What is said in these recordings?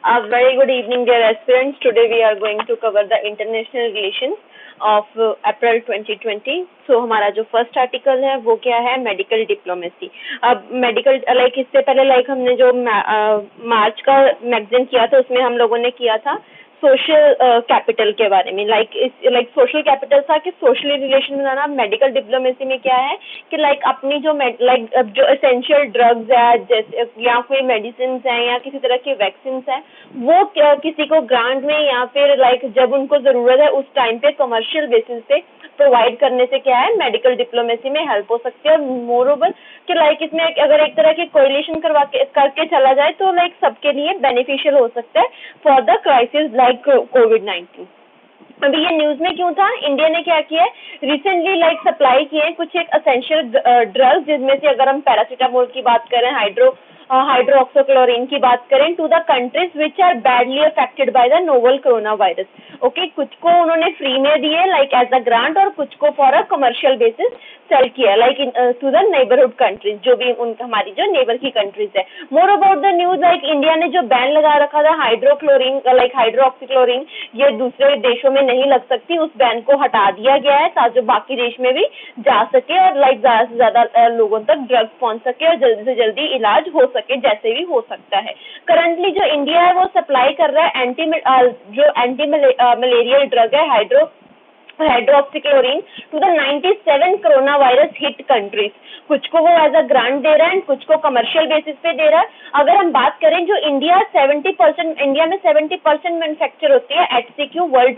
A very good evening, dear aspirants. Today we are going to cover the international relations of April 2020. So हमारा जो first article है वो क्या है, medical diplomacy. अब medical इससे पहले हमने जो मार्च का मैगजीन किया था उसमें हम लोगों ने किया था सोशल कैपिटल के बारे में। सोशल कैपिटल था कि सोशली रिलेशन बनाना। मेडिकल डिप्लोमेसी में क्या है कि अपनी जो जो एसेंशियल ड्रग्स है जैसे या कोई मेडिसिन है या किसी तरह की वैक्सीन है वो किसी को ग्रांट में या फिर जब उनको जरूरत है उस टाइम पे कमर्शियल बेसिस पे प्रोवाइड करने से क्या है मेडिकल डिप्लोमेसी में हेल्प हो सकती है। और मोर ओवर कि इसमें अगर एक तरह की कोरिलेशन करके चला जाए तो सबके लिए बेनिफिशियल हो सकता है फॉर द क्राइसिस कोविड-19। अभी ये न्यूज में क्यों था? इंडिया ने क्या किया है, रिसेंटली सप्लाई किए हैं कुछ एक असेंशियल ड्रग्स, जिसमें से अगर हम पैरासीटामोल की बात करें, हाइड्रोक्सीक्लोरोक्विन की बात करें, to the countries which are badly affected by the novel corona virus. Okay, कुछ को उन्होंने फ्री में दिए एज अ ग्रांट और कुछ को for a commercial basis sale किया टू द नेबरहुड कंट्रीज, जो भी हमारी जो नेबर की कंट्रीज है। More about the news India ने जो बैन लगा रखा था हाइड्रोक्सीक्लोरोक्विन, ये दूसरे देशों में नहीं लग सकती, उस बैन को हटा दिया गया है ताकि बाकी देश में भी जा सके और ज्यादा से ज्यादा लोगों तक ड्रग्स पहुंच सके और जल्दी से जल्दी इलाज हो सके जैसे भी हो सकता है। करंटली जो इंडिया है वो सप्लाई कर रहा है एंटी मलेरियल ड्रग है hydroxychloroquine to the 97 corona virus hit countries. कुछ को वो एज अ ग्रांट दे रहा है, कुछ को कमर्शियल बेसिस पे दे रहा है। अगर हम बात करें जो इंडिया में 70% मैन्युफैक्चर होती है HCQ वर्ल्ड,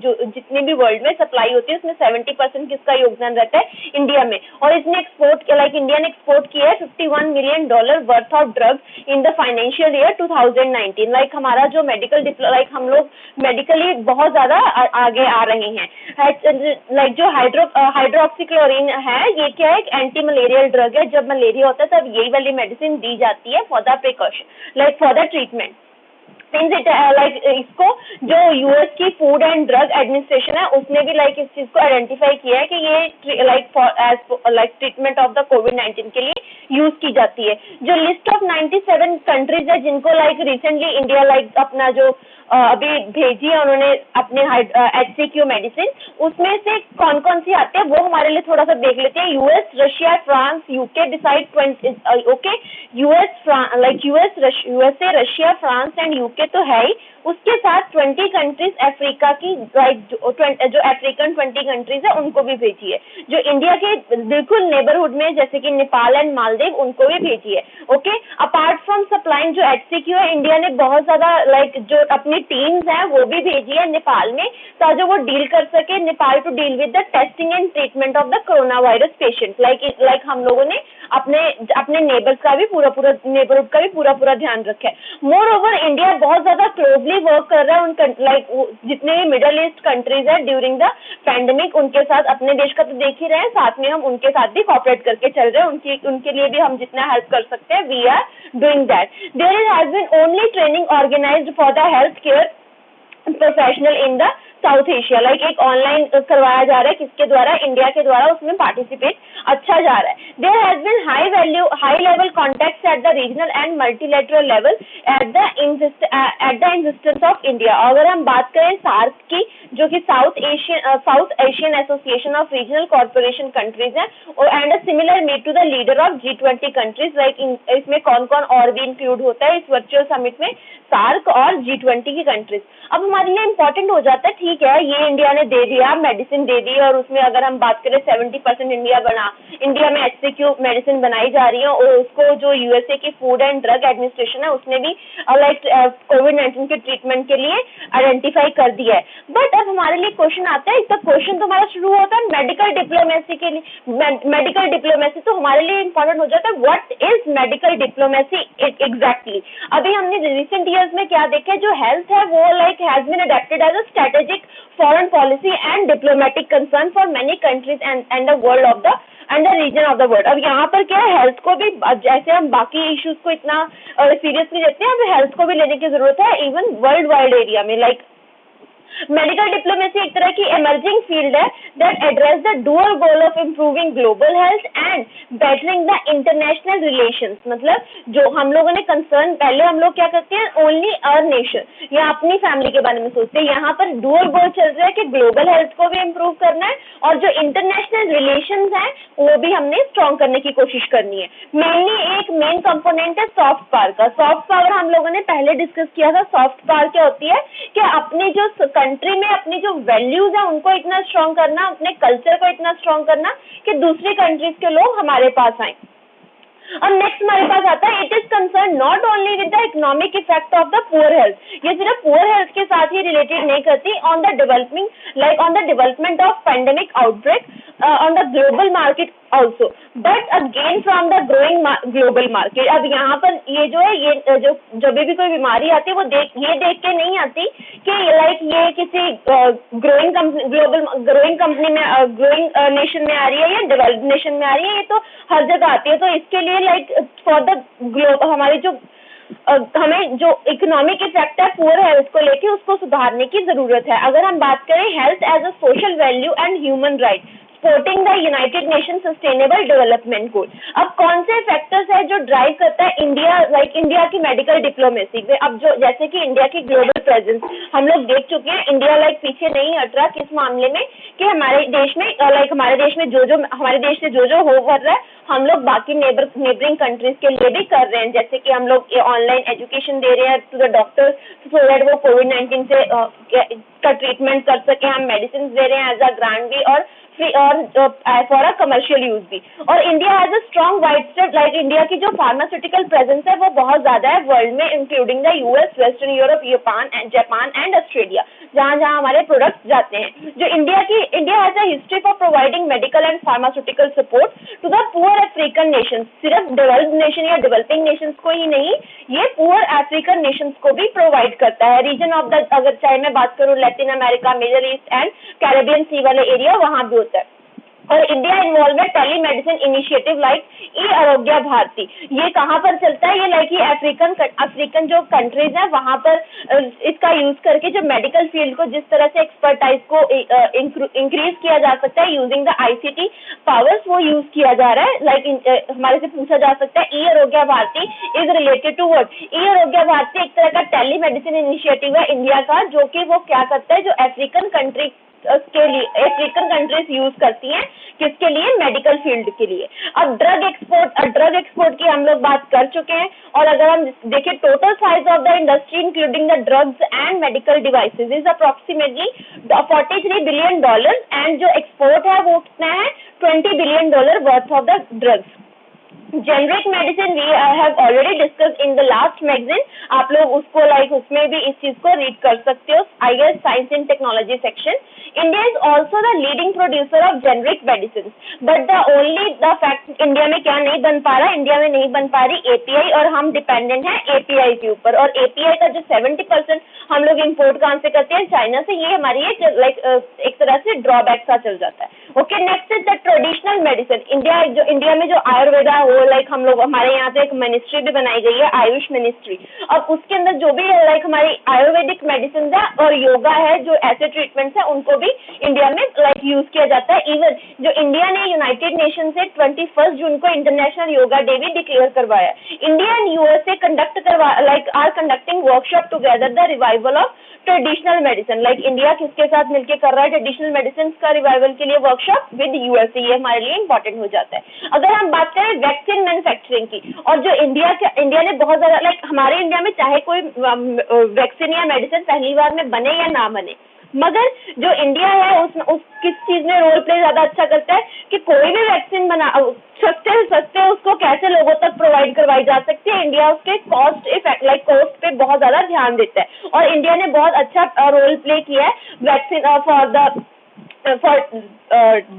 जो जितनी भी वर्ल्ड में सप्लाई होती है उसमें 70% किसका योगदान रहता है इंडिया में। और इसने इंडिया ने एक्सपोर्ट किया है $51 million worth of drugs in the financial year 2019। हमारा जो मेडिकल हम लोग मेडिकली बहुत ज्यादा आगे आ रहे हैं। जो हाइड्रोक्सीक्लोरोक्विन है ये क्या है, एक एंटी मलेरियल ड्रग है। जब मलेरिया होता है तब यही वाली मेडिसिन दी जाती है for the precaution for the treatment. इसको जो यूएस की फूड एंड ड्रग एडमिनिस्ट्रेशन है उसने भी इस चीज को आइडेंटिफाई किया है कि ये ट्रीटमेंट ऑफ द कोविड-19 के लिए यूज की जाती है। जो लिस्ट ऑफ 97 कंट्रीज है जिनको रिसेंटली इंडिया अपना जो अभी भेजी है उन्होंने अपने HCQ मेडिसिन, उसमें से कौन कौन सी आते हैं वो हमारे लिए थोड़ा सा देख लेते हैं। US, Russia, France, UK decide 20 okay, USA, Russia, France and UK तो है ही, उसके साथ 20 कंट्रीज अफ्रीका की जो अफ्रीकन 20 कंट्रीज है उनको भी भेजी है। जो इंडिया के बिल्कुल नेबरहुड में जैसे कि नेपाल एंड मालदीव उनको भी भेजी है। ओके, अपार्ट फ्रॉम सप्लाइंग जो HCQ है इंडिया ने बहुत ज्यादा जो अपनी टीम्स हैं वो भी भेजी है नेपाल में ताकि वो डील कर सके, Nepal to deal with the testing and treatment of the corona virus patient. हम लोगों ने अपने नेबर्स का भी नेबरहुड का भी पूरा ध्यान रखा है। मोर ओवर इंडिया बहुत ज्यादा क्लोजली वर्क कर रहा है उन जितने भी मिडल ईस्ट कंट्रीज है ड्यूरिंग द पैंडेमिक, उनके साथ अपने देश का तो देख ही रहे हैं, साथ में हम उनके साथ भी कॉपरेट करके चल रहे हैं। उनके लिए भी हम जितना हेल्प कर सकते हैं we are doing that. There has been only training organised for the health care professional in the South Asia. एक ऑनलाइन करवाया जा रहा है, किसके द्वारा? इंडिया के द्वारा, उसमें पार्टिसिपेट अच्छा जा रहा है। There has been high level contacts at the regional and multilateral level at the insistence of India. अगर हम बात करें सार्क की, जो कि South Asian association of regional corporation countries है, and a similar meet to the leader of G20 countries. इसमें कौन कौन और भी इंक्लूड होता है इस वर्चुअल समिट में? सार्क और G20 की कंट्रीज। अब हमारे लिए इंपॉर्टेंट हो जाता है, ठीक है ये इंडिया ने दे दिया, मेडिसिन दे दी, और उसमें अगर हम बात करें 70% इंडिया में HCQ मेडिसिन बनाई जा रही है और उसको जो यूएसए की फूड एंड ड्रग एडमिनिस्ट्रेशन है उसने भी कोविड-19 के ट्रीटमेंट के लिए आइडेंटिफाई कर दिया है। बट अब हमारे लिए क्वेश्चन आता है, इसका क्वेश्चन तो हमारा शुरू होता है मेडिकल डिप्लोमेसी के लिए। मेडिकल डिप्लोमेसी तो हमारे लिए इंपॉर्टेंट हो जाता है, what is medical diplomacy exactly. अभी हमने रिसेंट ईयर्स में क्या देखा है, जो हेल्थ है वो has been adopted as a strategic foreign policy and diplomatic concern for many countries and the world of the and the region of the world. अब यहाँ पर क्या है, हेल्थ को भी जैसे हम बाकी इश्यूज को इतना सीरियसली लेते हैं, अब हेल्थ को भी लेने की जरूरत है इवन वर्ल्ड वाइड एरिया में। मेडिकल डिप्लोमेसी एक तरह की इमर्जिंग फील्ड है that address the dual goal of improving global health and bettering the international relations. मतलब जो हम लोगों ने कंसर्न, पहले हम लोग क्या करते हैं, ओनली अवर नेशन या अपनी फैमिली के बारे में सोचते हैं, यहाँ पर डुअल गोल चल रहा है कि ग्लोबल हेल्थ को भी इम्प्रूव करना है और जो इंटरनेशनल रिलेशंस हैं वो भी हमने स्ट्रॉन्ग करने की कोशिश करनी है। मेनली एक मेन कंपोनेंट है सॉफ्ट पावर का। सॉफ्ट पावर हम लोगों ने पहले डिस्कस किया था। सॉफ्ट पावर क्या होती है कि अपनी जो कंट्री में अपनी जो वैल्यूज है उनको इतना स्ट्रॉन्ग करना, अपने कल्चर को इतना स्ट्रॉन्ग करना कि दूसरी कंट्रीज के लोग हमारे पास आए। अब नेक्स्ट हमारे पास आता है, it is concern not only with the economic effect of the poor health. ये सिर्फ पुअर हेल्थ के साथ ही रिलेटेड नहीं करती, on the developing like on the development of pandemic outbreak on the global market also, but again from the growing global market. अब यहाँ पर ये जो है, ये जो जब भी कोई बीमारी आती है वो ये देख के नहीं आती कि लाइक ये किसी growing company, global growing company में, ग्रोइंग नेशन में आ रही है या डेवलप्ड नेशन में आ रही है, ये तो हर जगह आती है। तो इसके लिए लाइक फॉर द ग्लोब हमारे जो हमें जो इकोनॉमिक इफेक्ट है पुअर हेल्थ को लेके उसको सुधारने की जरूरत है। अगर हम बात करें health as a social value and human right supporting the United Nation sustainable development goal. अब कौन से फैक्टर्स है जो ड्राइव करता है इंडिया, लाइक इंडिया की मेडिकल डिप्लोमेसी में। अब जो जैसे कि इंडिया की ग्लोबल प्रेजेंस हम लोग देख चुके हैं, इंडिया लाइक पीछे नहीं हट रहा किस मामले में कि हमारे देश में लाइक हमारे देश में जो हमारे देश से जो हो रहा है हम लोग बाकी नेबरिंग कंट्रीज के लिए भी कर रहे हैं। जैसे कि हम लोग ऑनलाइन एजुकेशन दे रहे हैं to the doctor so that वो कोविड-19 से का ट्रीटमेंट कर सके, हम मेडिसिन दे रहे हैं एज अ ग्रांट भी और फॉर अ कमर्शियल यूज भी। और India has a strong wide spread, like India की जो फार्मास्यूटिकल प्रेजेंस है वो बहुत ज्यादा है वर्ल्ड में, including the US, western Europe, Japan and Australia, जहां जहां हमारे प्रोडक्ट्स जाते हैं। जो India has a history for providing medical and pharmaceutical support to the poor African nation. सिर्फ डेवलप्ड नेशन या डेवलपिंग नेशंस को ही नहीं, ये पुअर अफ्रीकन नेशंस को भी प्रोवाइड करता है। रीजन ऑफ द, अगर चाहे मैं बात करूं Latin America, Middle East and Caribbean Sea वाले एरिया, वहां भी होता है। और इंडिया इन्वॉल्व है telemedicine initiative like e Arogya Bharati. ये कहाँ पर चलता है, ये लाइक ये अफ्रीकन जो कंट्रीज है वहां पर इसका यूज करके जो मेडिकल फील्ड को जिस तरह से एक्सपर्टाइज को इंक्रीज किया जा सकता है यूजिंग द आईसीटी पावर्स, वो यूज किया जा रहा है। लाइक हमारे से पूछा जा सकता है e Arogya Bharati is related to what. E Arogya Bharati एक तरह का टेली मेडिसिन इनिशिएटिव है इंडिया का, जो कि वो क्या करता है, जो अफ्रीकन कंट्री के लिए अफ्रीकन कंट्रीज यूज करती हैं, किसके लिए, मेडिकल फील्ड के लिए। अब ड्रग एक्सपोर्ट की हम लोग बात कर चुके हैं। और अगर हम देखें total size of the industry including the drugs and medical devices is approximately $43 billion and जो एक्सपोर्ट है वो कितना है, $20 billion worth of the drugs. Generic medicine we have already discuss in the last magazine, आप लोग उसको like उसमें भी इस चीज को रीड कर सकते हो, I guess science and technology section. India is also the leading producer of generic medicine, but the only the fact India में क्या नहीं बन पा रहा, इंडिया में नहीं बन पा रही एपीआई, और हम डिपेंडेंट हैं एपीआई के ऊपर। और एपीआई का जो 70% हम लोग इम्पोर्ट कहाँ से करते हैं, चाइना से। ये हमारी लाइक एक तरह से ड्रॉबैक सा चल जाता है। Okay, next is the traditional medicine. India में जो आयुर्वेदा हो, लाइक हम लोग हमारे यहाँ से एक मिनिस्ट्री भी बनाई गई है, आयुष मिनिस्ट्री, और उसके अंदर जो भी लाइक हमारी आयुर्वेदिक मेडिसिन है और योगा है, जो ऐसे ट्रीटमेंट्स है उनको भी इंडिया में लाइक यूज किया जाता है। इवन जो इंडिया ने यूनाइटेड नेशन से 21 जून को इंटरनेशनल योगा डे भी डिक्लेयर करवाया। India and USA are conducting workshop together the revival of traditional medicine. Like India किसके साथ मिलकर कर रहा है ट्रेडिशनल मेडिसिन का रिवाइवल के लिए वर्कशॉप, विद यूएसए। ये हमारे लिए इंपॉर्टेंट हो जाता है। अगर हम बात करें वैक्सीन मैन्युफैक्चरिंग की, और जो इंडिया ने बहुत ज्यादा लाइक हमारे इंडिया में चाहे कोई वैक्सीन या मेडिसिन पहली बार में बने या ना बने, मगर जो इंडिया है उस किस चीज में रोल प्ले ज्यादा अच्छा करता है कि कोई भी वैक्सीन बना सस्ते उसको कैसे लोगों तक प्रोवाइड करवाई जा सकती है। इंडिया उसके कॉस्ट पे बहुत ज्यादा ध्यान देता है, और इंडिया ने बहुत अच्छा रोल प्ले किया है vaccine for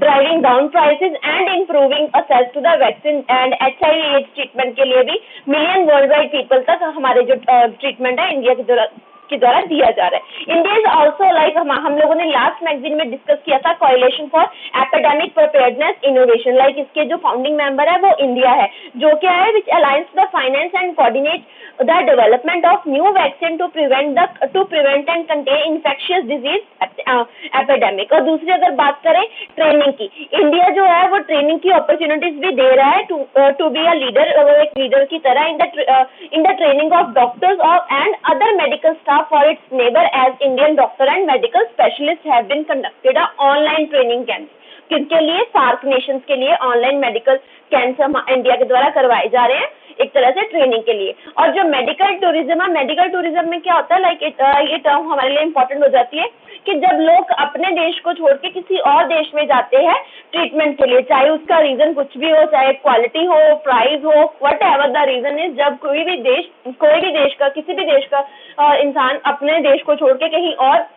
driving down prices and improving access to the vaccine and HIV/AIDS treatment के लिए भी मिलियन वर्ल्ड वाइड पीपल तक हमारे जो ट्रीटमेंट है इंडिया के द्वारा दिया जा रहा है। इंडिया इज ऑल्सो लाइक हम लोगों ने लास्ट मैगजीन में डिस्कस किया था coalition for epidemic preparedness innovation. Like इसके जो फाउंडिंग मेंबर है वो इंडिया है, जो क्या है which aligns the finance and coordinate the development of new vaccine to prevent and contain infectious disease epidemic। और दूसरी अगर बात करें ट्रेनिंग की, इंडिया जो है वो ट्रेनिंग की अपॉर्चुनिटीज भी दे रहा है टू बी अ लीडर, वो एक लीडर की तरह in the training of doctors and other medical staff for its neighbour as Indian doctor and medical specialist have been conducted online training camp. किसके लिए? सार्क नेशंस के लिए online medical camps India के द्वारा करवाए जा रहे हैं, एक तरह से ट्रेनिंग के लिए। और जो मेडिकल टूरिज्म है, मेडिकल टूरिज्म में क्या होता है, लाइक ये टर्म हमारे लिए इंपॉर्टेंट हो जाती है कि जब लोग अपने देश को छोड़ के किसी और देश में जाते हैं ट्रीटमेंट के लिए, चाहे उसका रीजन कुछ भी हो, चाहे क्वालिटी हो, प्राइस हो, whatever the reason is, जब कोई भी देश का किसी भी देश का इंसान अपने देश को छोड़ के कहीं और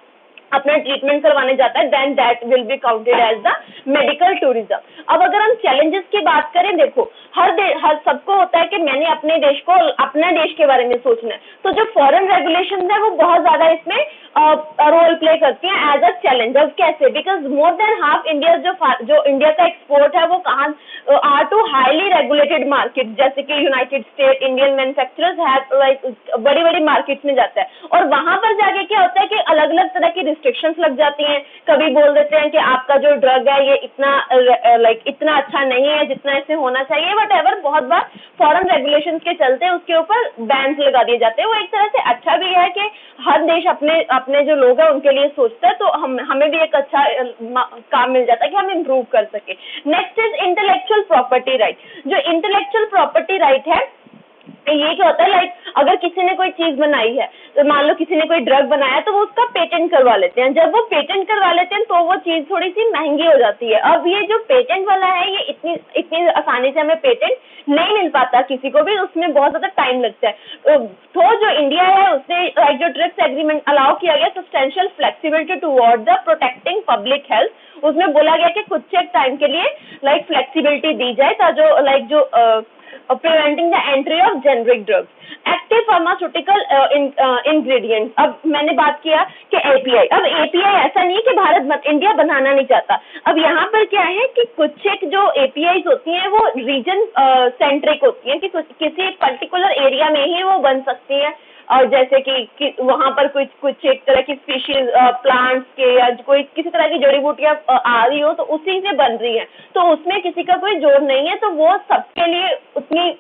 अपना ट्रीटमेंट करवाने जाता है, then that will be counted as the medical tourism. अब अगर हम चैलेंजेस की बात करें, देखो हर सबको होता है कि मैंने अपने देश के बारे में सोचना है, तो जो फॉरेन रेगुलेशन है वो बहुत ज्यादा इसमें रोल प्ले करती हैं एज अ चैलेंज। अब कैसे? Because more than half India जो इंडिया का एक्सपोर्ट है वो कहाँ are to highly regulated market, जैसे कि United State, Indian manufacturers have like बड़ी बड़ी मार्केट्स में जाता है, और वहां पर जाके क्या होता है कि अलग अलग तरह की रिस्ट्रिक्शंस लग जाती हैं। कभी बोल देते हैं कि आपका जो ड्रग है ये इतना अच्छा नहीं है जितना इसे होना चाहिए, वट एवर। बहुत बार फॉरेन रेगुलेशन के चलते उसके ऊपर बैन्स लगा दिए जाते हैं। वो एक तरह से अच्छा भी है कि हर देश अपने जो लोग हैं उनके लिए सोचता है, तो हमें भी एक अच्छा काम मिल जाता है कि हम इम्प्रूव कर सके। Next is intellectual property right. जो इंटेलेक्चुअल प्रॉपर्टी राइट है, ये क्या होता है, लाइक अगर किसी ने कोई चीज बनाई है, तो मान लो किसी ने कोई ड्रग बनाया, तो वो उसका पेटेंट करवा लेते हैं। जब वो पेटेंट करवा लेते हैं तो वो चीज थोड़ी सी महंगी हो जाती है। अब ये जो पेटेंट वाला है, ये इतनी आसानी से हमें पेटेंट नहीं मिल पाता किसी को भी, उसमें बहुत ज्यादा टाइम लगता है। तो जो इंडिया है उसने जो ट्रिप्स एग्रीमेंट अलाउ किया गया substantial flexibility toward the protecting public health, उसमें बोला गया कि कुछ एक टाइम के लिए लाइक फ्लेक्सिबिलिटी दी जाए जो preventing the entry of generic drugs, active pharmaceutical ingredients। अब मैंने बात किया कि API, अब API ऐसा नहीं है कि इंडिया बनाना नहीं चाहता। अब यहाँ पर क्या है कि कुछ एक जो APIs होती हैं वो रीजन सेंट्रिक होती हैं, कि किसी पर्टिकुलर एरिया में ही वो बन सकती है, और जैसे कि वहां पर कुछ एक तरह की स्पीशीज प्लांट्स के या कोई किसी तरह की जड़ी बूटियां आ रही हो तो उसी से बन रही है, तो उसमें किसी का कोई जोर नहीं है, तो वो सबके लिए उतनी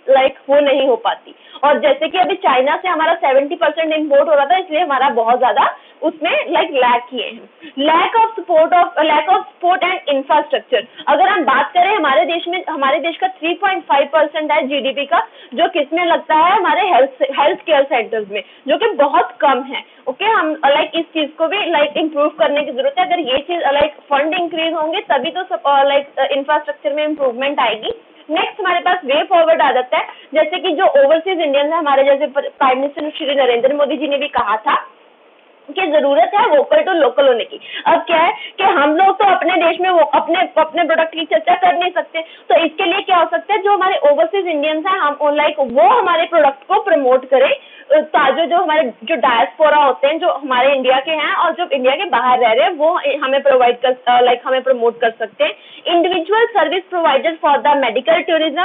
वो नहीं हो पाती। और जैसे कि अभी चाइना से हमारा 70% इम्पोर्ट हो रहा था, इसलिए हमारा बहुत ज्यादा उसमें लैक किए हैं। Lack of support and infrastructure. अगर हम बात करें हमारे देश का 3.5% है GDP का, जो किसमें लगता है, हमारे हेल्थ केयर सेंटर्स में, जो कि बहुत कम है। ओके, हम इस चीज को भी इम्प्रूव करने की जरूरत है। अगर ये चीज फंड इंक्रीज होंगे तभी तो इंफ्रास्ट्रक्चर में इम्प्रूवमेंट आएगी। नेक्स्ट हमारे पास वे फॉरवर्ड आ जाता है, जैसे कि जो ओवरसीज इंडियन है हमारे, जैसे प्राइम मिनिस्टर श्री नरेंद्र मोदी जी ने भी कहा था कि जरूरत है वोकल टू लोकल होने की। अब क्या है कि हम लोग तो अपने देश में वो अपने प्रोडक्ट की चर्चा कर नहीं सकते, तो इसके लिए क्या हो सकता है, जो हमारे ओवरसीज इंडियंस हैं हम वो हमारे प्रोडक्ट को प्रमोट करें, ताजो जो हमारे जो डायस्पोरा होते हैं जो हमारे इंडिया के हैं और जो इंडिया के बाहर रह रहे हैं, वो हमें हमें प्रमोट कर सकते हैं। Individual service provider for the medical tourism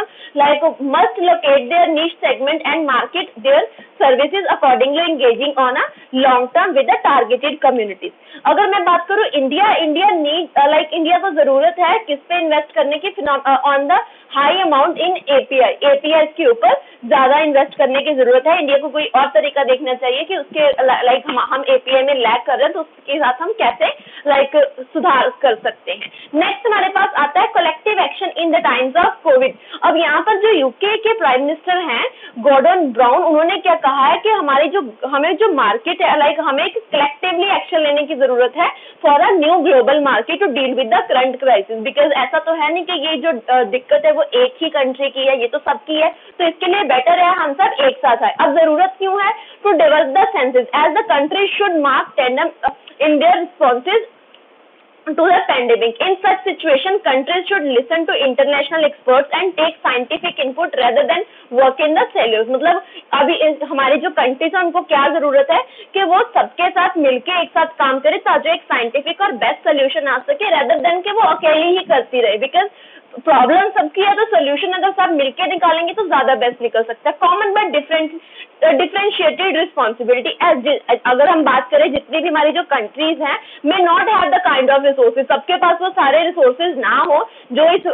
must locate their niche segment and market their services accordingly engaging on a long term with the targeted communities. अगर मैं बात करूं इंडिया इंडिया को जरूरत है किस पे इन्वेस्ट करने की, on the high amount in API के ऊपर ज्यादा इन्वेस्ट करने की जरूरत है। इंडिया को कोई और तरीका देखना चाहिए कि उसके हम एपीआई में लैग कर रहे हैं, तो उसके साथ हम कैसे सुधार कर सकते हैं। नेक्स्ट हमारे पास आता है collective action in the times of Covid. अब यहाँ पर जो यूके के प्राइम मिनिस्टर हैं गॉर्डन ब्राउन, उन्होंने क्या कहा है कि हमें जो मार्केट है हमें कलेक्टिवली एक्शन लेने की जरूरत है for a new global market to deal with the current crisis. Because ऐसा तो है नहीं कि ये जो दिक्कत है वो एक ही कंट्री की है, ये तो सबकी है, तो इसके लिए बेटर है हम सब एक साथ आए। अब जरूरत क्यों है? To develop the senses as the country should mark tandem in their responses to the pandemic. In such situation, countries should listen to international experts and take scientific input rather than work in the silos। मतलब अभी हमारी जो countries है उनको क्या जरूरत है कि वो सबके साथ मिलके एक साथ काम करे ताकि एक साइंटिफिक और बेस्ट सोल्यूशन आ सके, rather than कि वो अकेली ही करती रहे। बिकॉज प्रॉब्लम सबकी है तो सोल्यूशन अगर सब मिलके निकालेंगे तो ज्यादा बेस्ट निकल सकता है। Common but different differentiated responsibility as अगर हम बात करें जितनी भी हमारी जो कंट्रीज हैं may not have the kind of resources, सबके पास वो सारे रिसोर्सेज ना हो जो इस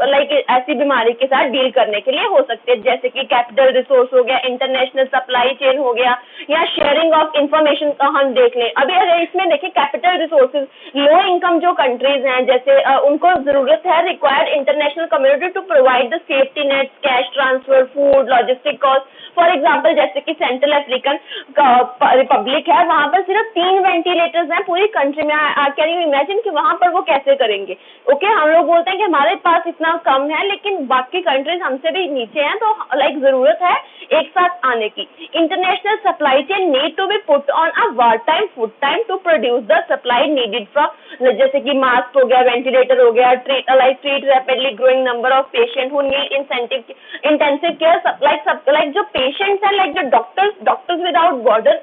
ऐसी बीमारी के साथ डील करने के लिए हो सकते हैं, जैसे कि कैपिटल रिसोर्स हो गया, इंटरनेशनल सप्लाई चेन हो गया, या शेयरिंग ऑफ इंफॉर्मेशन का हम देख लें। अभी अगर इसमें देखें कैपिटल रिसोर्सेज, लो इनकम जो कंट्रीज हैं जैसे उनको जरूरत है required international community to provide the safety net, cash transfer, food, logistic cost. For example जैसे कि सेंट्रल अफ्रीकन रिपब्लिक है, वहां पर सिर्फ 3 वेंटिलेटर्स हैं पूरी कंट्री में। कैन यू इमेजिन कि वहां पर वो कैसे करेंगे? ओके, हम लोग बोलते हैं कि हमारे पास इतना कम है, लेकिन बाकी कंट्रीज हमसे भी नीचे हैं, तो जरूरत है एक साथ आने की। International supply chain need to be put on a war time food time to produce the supply needed from, जैसे कि मास्क हो गया, वेंटिलेटर हो गया, treat rapidly growing number of patient who need intensive care, जो patients हैं, जो doctors without border,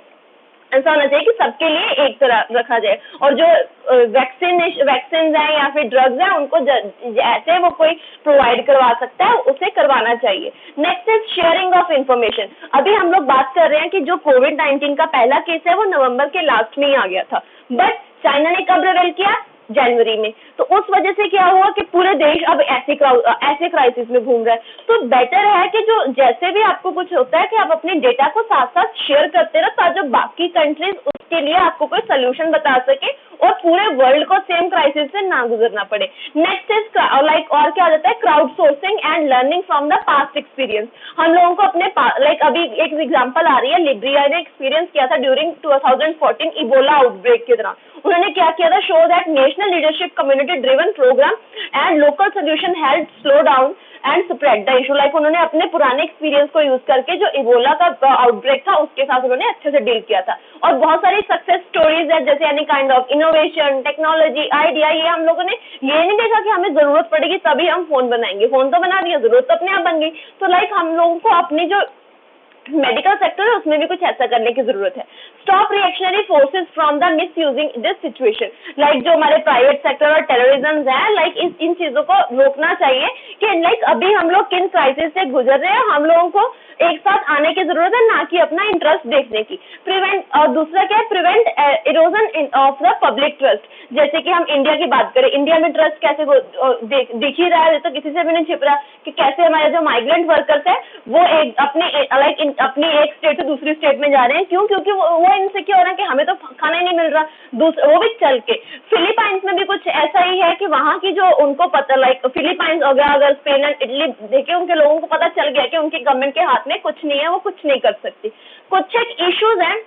ऐसा होना चाहिए कि सबके लिए एक तरह रखा जाए। और जो वैक्सीन हैं या फिर ड्रग्स हैं, उनको जैसे वो कोई प्रोवाइड करवा सकता है उसे करवाना चाहिए। Next is sharing of information. अभी हम लोग बात कर रहे हैं कि जो कोविड-19 का पहला केस है वो नवंबर के लास्ट में ही आ गया था, बट चाइना ने कब रिवील किया? जनवरी में। तो उस वजह से क्या हुआ कि पूरे देश अब ऐसे क्राइसिस में घूम रहा है। तो बेटर है कि जो जैसे भी आपको कुछ होता है कि आप अपने डेटा को साथ साथ शेयर करते रहो, ताकि बाकी कंट्रीज उसके लिए आपको कोई सोल्यूशन बता सके और पूरे वर्ल्ड को सेम क्राइसिस से ना गुजरना पड़े। नेक्स्ट इज और क्या होता है, crowd sourcing and learning from the past experience. हम लोगों को अपने अभी एक एग्जांपल आ रही है, लिब्रिया ने एक्सपीरियंस किया था ड्यूरिंग 2014 इबोला आउटब्रेक के दौरान। उन्होंने क्या किया था, show that national leadership community driven program and local solution help slow down and spread the issue. उन्होंने अपने पुराने एक्सपीरियंस को यूज करके जो इबोला का आउटब्रेक था उसके साथ उन्होंने अच्छे से डील किया था। और बहुत सारी सक्सेस स्टोरीज है, जैसे any kind of innovation, technology, idea, ये हम लोगों ने ये नहीं देखा कि हमें जरूरत पड़ेगी तभी हम फोन बनाएंगे, फोन तो बना दिया, जरूरत तो अपने आप बन गई। तो हम लोगों को अपनी जो मेडिकल सेक्टर है उसमें भी कुछ ऐसा करने की जरूरत है। Stop reactionary forces from the miss using this situation. जो हमारे प्राइवेट सेक्टर और टेररिज्म है, इन चीजों को रोकना चाहिए कि अभी हम लोग किन क्राइसिस से गुजर रहे हैं, हम लोगों को एक साथ आने की जरूरत है, ना कि अपना इंटरेस्ट देखने की। और दूसरा क्या है, prevent erosion of the public trust. जैसे कि हम इंडिया की बात करें, इंडिया में ट्रस्ट कैसे दिख ही रहा है, तो किसी से भी नहीं छिप रहा कि कैसे हमारे जो माइग्रेंट वर्कर्स है वो अपनी एक स्टेट से दूसरी स्टेट में जा रहे हैं। क्यों? क्योंकि वो इनसिक्योर है कि हमें तो खाना ही नहीं मिल रहा, वो भी चल के। फिलीपाइंस में भी कुछ ऐसा ही है कि वहां की जो उनको पता फिलीपाइंस हो गया, अगर स्पेन एंड इटली देखे, उनके लोगों को पता चल गया कि उनकी गवर्नमेंट के हाथ में कुछ नहीं है, वो कुछ नहीं कर सकती। कुछ एक इश्यूज हैं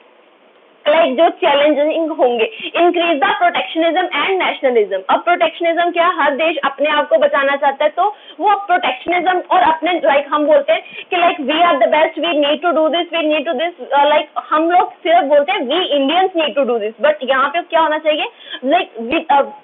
जो चैलेंजिंग होंगे, increase the protectionism and nationalism. अब प्रोटेक्शनिज्म क्या, हर देश अपने आप को बचाना चाहता है, तो वो प्रोटेक्शनिज्म और अपने हम बोलते हैं कि we are the best, we need to do this, we need to this, हम लोग सिर्फ बोलते हैं we Indians need to do this, but यहाँ पे क्या होना चाहिए,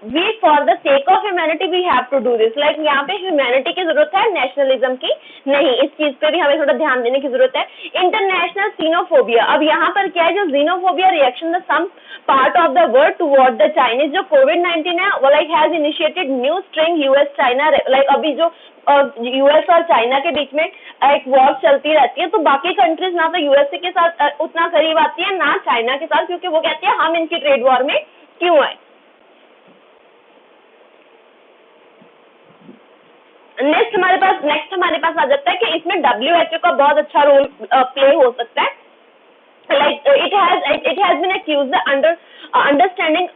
we for the sake of humanity we have to do this. यहाँ पे ह्यूमैनिटी की जरूरत है, नेशनलिज्म की नहीं। इस चीज पे भी हमें थोड़ा ध्यान देने की जरूरत है। इंटरनेशनल xenोफोबिया। अब यहाँ पर क्या है, जो xenोफोबिया reaction the some part of the world toward the Chinese। जो COVID-19 है वो has initiated new string US China, अभी जो यूएस और चाइना के बीच में एक वॉर चलती रहती है, तो बाकी कंट्रीज ना तो यूएसए के साथ उतना करीब आती है ना चाइना के साथ, क्योंकि वो कहती है हम इनकी ट्रेड वॉर में क्यों आए। नेक्स्ट हमारे पास आ जाता है कि इसमें WHO का बहुत अच्छा रोल प्ले हो सकता है। it has been accused the understanding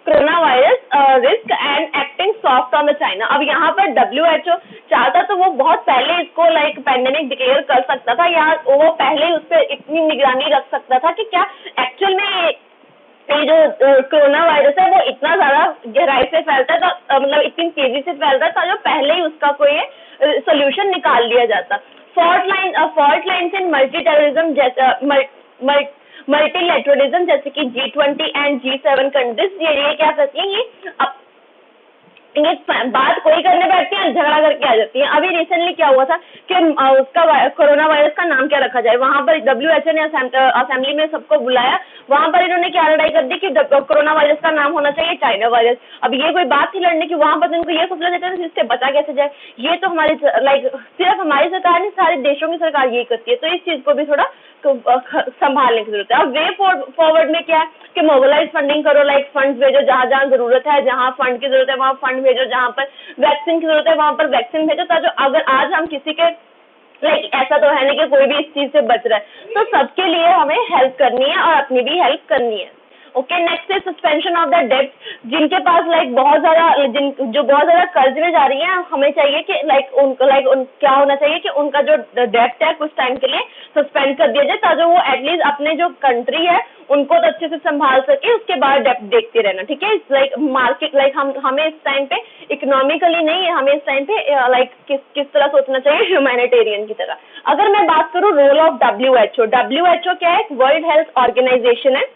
coronavirus risk and acting soft on the China। अब यहाँ पर WHO चाहता तो वो बहुत पहले इसको पैंडेमिक डिक्लेयर कर सकता था, या वो पहले उस पर इतनी निगरानी रख सकता था कि क्या एक्चुअल में ये जो कोरोना वायरस है वो इतना ज्यादा गहराई से फैलता है, तो इतनी तेजी से फैलता है, तो जो पहले ही उसका कोई सोल्यूशन निकाल लिया जाता। Fault lines in multi terrorism, जैसे मल्टीलेटरलिज्म, जैसे कि G20 एंड G7 कंट्रीज ये क्या करती हैं, ये बात कोई करने बैठती है, झगड़ा करके आ जाती है। अभी रिसेंटली क्या हुआ था कि उसका कोरोना वायरस का नाम क्या रखा जाए, वहां पर WHO ने असेंबली में सबको बुलाया, वहां पर इन्होंने क्या लड़ाई कर दी कि कोरोना वायरस का नाम होना चाहिए चाइना वायरस। अब ये कोई बात थी लड़ने की, वहां पर इनको ये सोचना देता है इससे बचा कैसे जाए। ये तो हमारी सिर्फ हमारी सरकार नहीं, सारे देशों की सरकार यही करती है, तो इस चीज को भी थोड़ा संभालने की जरूरत है। अब वे फॉरवर्ड में क्या है कि मोबिलाइज फंडिंग करो, लाइक फंड भेजो, जहां जहां जरूरत है, जहां फंड की जरूरत है वहां फंड भेजो, जहां पर वैक्सीन की जरूरत है वहां पर वैक्सीन भेजो, ताकि अगर आज हम किसी के लाइक ऐसा तो है नहीं कि कोई भी इस चीज से बच रहा है, तो सबके लिए हमें हेल्प करनी है और अपनी भी हेल्प करनी है। ओके, नेक्स्ट है सस्पेंशन ऑफ द डेट। जिनके पास लाइक बहुत ज्यादा जो बहुत ज्यादा कर्ज में जा रही है, हमें चाहिए कि उनको क्या होना चाहिए कि उनका जो डेट है कुछ टाइम के लिए सस्पेंड कर दिया जाए, ताकि वो एटलीस्ट अपने जो कंट्री है उनको तो अच्छे से संभाल सके, उसके बाद डेट देखते रहना। ठीक है, लाइक मार्केट लाइक हमें इस टाइम पे इकोनॉमिकली नहीं है, हमें इस टाइम पे लाइक किस तरह सोचना चाहिए, ह्यूमैनिटेरियन की तरह। अगर मैं बात करूँ रोल ऑफ WHO क्या है? वर्ल्ड हेल्थ ऑर्गेनाइजेशन है।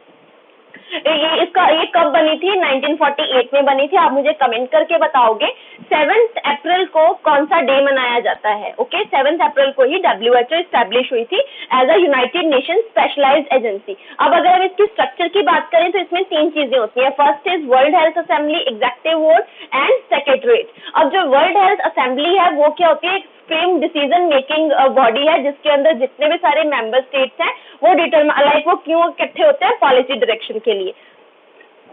ये कब बनी थी? 1948 में बनी थी। आप मुझे कमेंट करके बताओगे 7 अप्रैल को कौन सा डे मनाया जाता है? ओके, 7 अप्रैल को ही WHO स्टैब्लिश हुई थी as a United Nation specialized agency. अब अगर हम इसकी स्ट्रक्चर की बात करें तो इसमें 3 चीजें होती हैं। First is world Health assembly, executive board and secretariat. अब जो वर्ल्ड हेल्थ असेंबली है वो क्या होती है? सेम डिसीजन मेकिंग बॉडी है, जिसके अंदर जितने भी सारे मेंबर स्टेट्स हैं वो वो क्यों इकट्ठे होते हैं? पॉलिसी डायरेक्शन के लिए।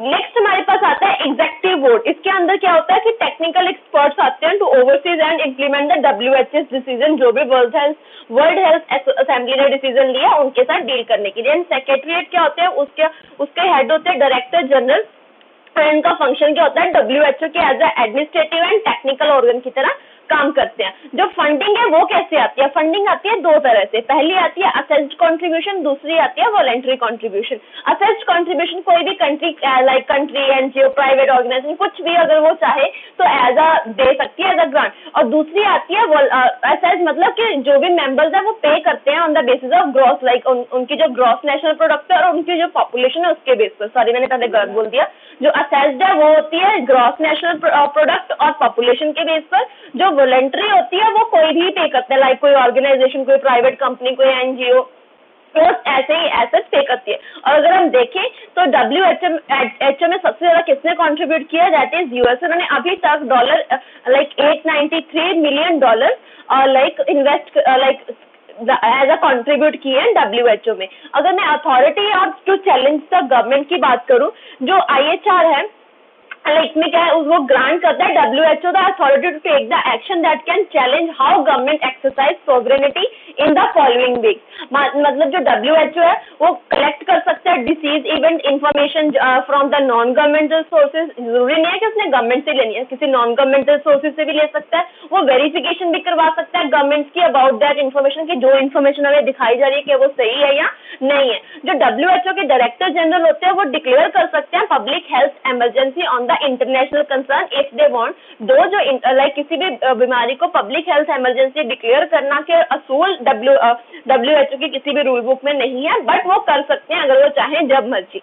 नेक्स्ट हमारे पास आता है एग्जीक्यूटिव बोर्ड। इसके अंदर क्या होता है कि टेक्निकल एक्सपर्ट्स आते हैं to overseas and implement the WHO decision, जो भी वर्ल्ड हेल्थ असेंबली ने डिसीजन लिया उनके साथ डील करने के लिए। एंड सेक्रेटरीट क्या होते हैं? उसके हेड होते हैं डायरेक्टर जनरल। इनका फंक्शन क्या होता है? WHO के as administrative and technical organ की तरह काम करते हैं। जो फंडिंग है वो कैसे आती है? फंडिंग आती है 2 तरह से। पहली आती है असेस्ड कंट्रीब्यूशन, दूसरी आती है वॉलंटरी कंट्रीब्यूशन। असेस्ड कंट्रीब्यूशन कोई भी country like country, NGO, private organization कुछ भी अगर वो चाहे तो एज अ दे सकती है एज अ ग्रांट। और दूसरी आती है असेस्ड, मतलब कि जो भी मेंबर्स है वो पे करते हैं on the basis of gross, like उनकी जो ग्रॉस नेशनल प्रोडक्ट है और उनकी जो पॉपुलेशन है उसके बेस पर। सॉरी, मैंने पहले गलत बोल दिया। जो असेस्ड है वो होती है ग्रॉस नेशनल प्रोडक्ट और पॉपुलेशन के बेस पर। जो वॉलंटरी होती है वो कोई भी पे करता है, लाइक कोई ऑर्गेनाइजेशन, कोई प्राइवेट कंपनी, कोई एनजीओ, तो ऐसे ही एसेट पे करती है। और अगर हम देखें तो WHO में सबसे ज्यादा किसने कंट्रीब्यूट किया? That is US. उन्होंने अभी तक $893 million like invest like as a contribute किए हैं WHO में। अगर मैं अथॉरिटी और टू चैलेंज द गवर्नमेंट की बात करूं, जो IHR है लाइक में क्या है? वो ग्रांट करता है WHO the authority to take the action that can challenge how government exercise sovereignty in the following weeks. मतलब जो WHO है वो कलेक्ट कर सकता है disease event information from the non governmental sources. जरूरी नहीं है कि उसने गवर्नमेंट से लेनी है, किसी नॉन गवर्नमेंटल सोर्सेज से भी ले सकता है। वो वेरिफिकेशन भी करवा सकता है गवर्नमेंट की अबाउट दैट इन्फॉर्मेशन की जो इन्फॉर्मेशन हमें दिखाई जा रही है कि वो सही है या नहीं है। जो WHO के डायरेक्टर जनरल होते हैं वो डिक्लेयर कर सकते हैं public health emergency on the international concern if they want. जो लाइक किसी भी बीमारी को पब्लिक हेल्थ इमरजेंसी डिक्लेयर करना के असूल WHO की किसी भी रूल बुक में नहीं है, बट वो कर सकते हैं अगर वो चाहें जब मर्जी।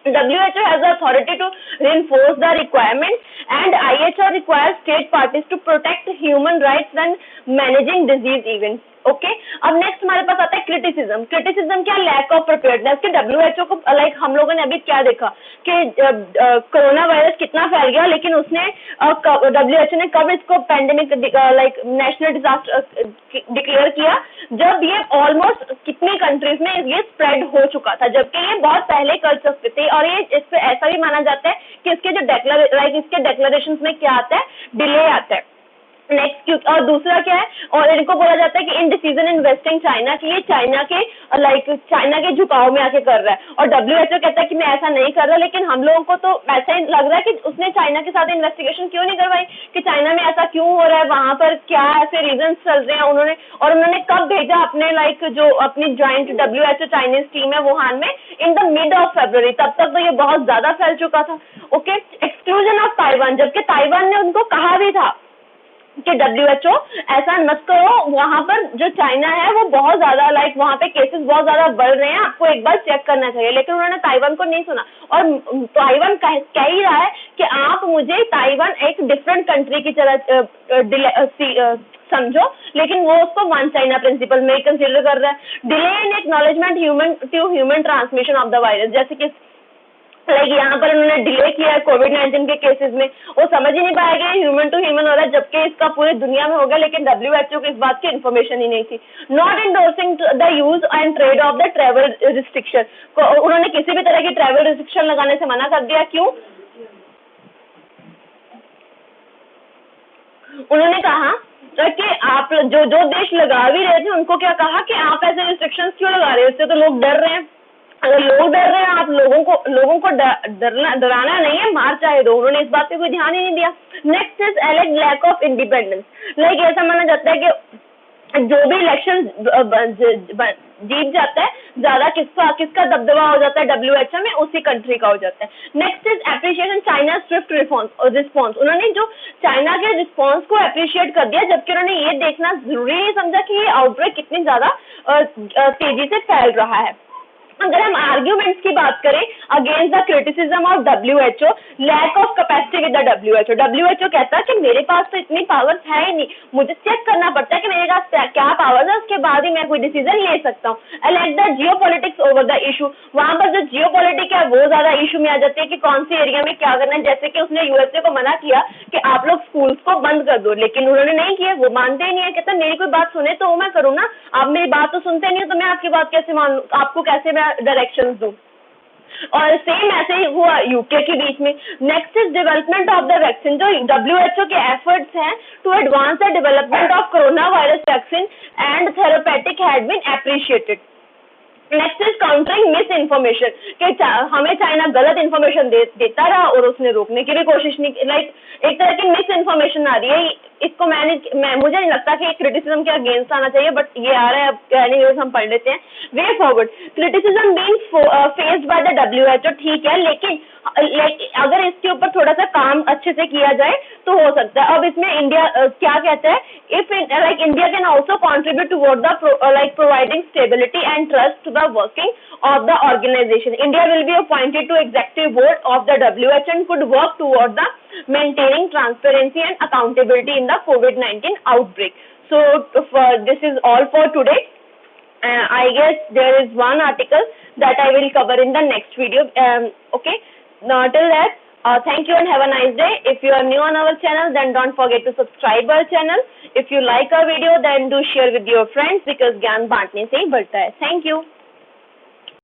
WHO has the authority to reinforce the requirements and IHR requires state parties to protect human rights when managing disease events. Okay, अब नेक्स्ट हमारे पास आता है क्रिटिसिज्म। क्रिटिसिज्म क्या? लैक ऑफ प्रिपेयर्डनेस के। WHO को लाइक हम लोगों ने अभी क्या देखा कि कोरोना वायरस कितना फैल गया, लेकिन उसने WHO ने कब इसको pandemic like national disaster declare किया? जब ये ऑलमोस्ट कितनी कंट्रीज में ये स्प्रेड हो चुका था, जबकि ये बहुत पहले कर सकते थे। और ये इस पे ऐसा भी माना जाता है कि इसके जो इसके डिक्लेरेशन में क्या आता है? डिले आता है। नेक्स्ट, और दूसरा क्या है? और इनको बोला जाता है कि इन डिसीजन इन्वेस्टिंग चाइना के लिए चाइना के झुकाव में आके कर रहा है। और WHO कहता है कि मैं ऐसा नहीं कर रहा, लेकिन हम लोगों को तो ऐसा ही लग रहा है कि उसने चाइना के साथ इन्वेस्टिगेशन क्यों नहीं करवाई कि चाइना में ऐसा क्यों हो रहा है, वहां पर क्या ऐसे रीजन चल रहे हैं। उन्होंने कब भेजा अपने जो अपनी ज्वाइंट WHO चाइनीज टीम है वुहान में? In the mid of February. तब तक तो ये बहुत ज्यादा फैल चुका था। ओके, एक्सक्लूजन ऑफ ताइवान, जबकि ताइवान ने उनको कहा भी था कि WHO ऐसा मत करो, वहां पर जो चाइना है वो बहुत ज्यादा वहां पे केसेस बहुत ज्यादा बढ़ रहे हैं, आपको एक बार चेक करना चाहिए। लेकिन उन्होंने ताइवान को नहीं सुना और ताइवान कह ही रहा है कि आप मुझे ताइवान एक डिफरेंट कंट्री की तरह समझो, लेकिन वो उसको वन चाइना प्रिंसिपल में कंसीडर कर रहा है। Delay in acknowledgement human transmission of the virus, जैसे कि लाइक यहाँ पर उन्होंने डिले किया है कोविड-19 के केसेस में, वो समझ ही नहीं पाया कि ह्यूमन टू ह्यूमन हो रहा है, जबकि इसका पूरी दुनिया में हो गया, लेकिन WHO को इस बात की इन्फॉर्मेशन ही नहीं थी। Not endorsing the use and trade off the travel restriction, उन्होंने किसी भी तरह की ट्रेवल रिस्ट्रिक्शन लगाने से मना कर दिया। क्यों? उन्होंने कहा कि आप जो जो देश लगा भी रहे थे उनको क्या कहा कि आप ऐसे रिस्ट्रिक्शंस क्यों लगा रहे हो, इससे तो लोग डर रहे हैं। अगर लोग डर रहे हैं, आप लोगों को डराना नहीं है, मार चाहे दो। उन्होंने इस बात पे कोई ध्यान ही नहीं दिया। Next is elect lack of independence, like ऐसा माना जाता है कि जो भी इलेक्शन जीत जाता है, ज्यादा किसका दबदबा हो जाता है WHO में, उसी कंट्री का हो जाता है। Next is appreciation China Swift response, उन्होंने जो चाइना के रिस्पॉन्स को अप्रिशिएट कर दिया, जबकि उन्होंने ये देखना जरूरी नहीं समझा कि ये आउटब्रेक कितनी ज्यादा तेजी से फैल रहा है। अगर हम आर्ग्यूमेंट्स की बात करें against the criticism of WHO, lack of capacity with the WHO कहता है कि मेरे पास तो इतनी पावर्स है ही नहीं, मुझे चेक करना पड़ता है कि मेरे पास क्या पावर्स है, उसके बाद ही मैं कोई डिसीजन ले सकता हूँ। Like the geopolitics over the issue, वहां पर जो जियोपॉलिटिक है वो ज्यादा इशू में आ जाती है कि कौन सी एरिया में क्या करना है। जैसे कि उसने USA को मना किया कि आप लोग स्कूल्स को बंद कर दो, लेकिन उन्होंने नहीं किया, वो मानते ही नहीं है। कहते मेरी कोई बात सुने तो मैं करूँ ना, आप मेरी बात तो सुनते नहीं हो, तो मैं आपकी बात कैसे मानूं, आपको कैसे मैं डायरेक्शंस दूं। और सेम ऐसे ही हुआ यूके के बीच में। Next is development of the vaccine, जो WHO के एफर्ट्स हैं to advance the development of corona virus vaccine and therapeutic had been appreciated. Next is countering misinformation, कि हमें चाइना गलत इन्फॉर्मेशन देता रहा और उसने रोकने की भी कोशिश नहीं की। लाइक एक तरह की मिस इन्फॉर्मेशन आ रही है, इसको मुझे नहीं लगता कि क्रिटिसिज्म के अगेंस्ट आना चाहिए, बट ये आ रहा है। अब एनीवेज हम पढ़ लेते हैं। Way forward, criticism being faced by the WHO, ठीक है, लेकिन अगर इसके ऊपर थोड़ा सा काम अच्छे से किया जाए तो हो सकता है। अब इसमें इंडिया क्या कहता है, if like India can also contribute toward the like providing stability and trust to the working of the organization. India will be appointed to executive board of the WHO and could work toward the maintaining transparency and accountability in the COVID-19 outbreak. So this is all for today. I guess there is one article that I will cover in the next video. Okay. Now till that, thank you and have a nice day. If you are new on our channel, then don't forget to subscribe our channel. If you like our video, then do share with your friends, because ज्ञान बांटने से ही बढ़ता है। Thank you.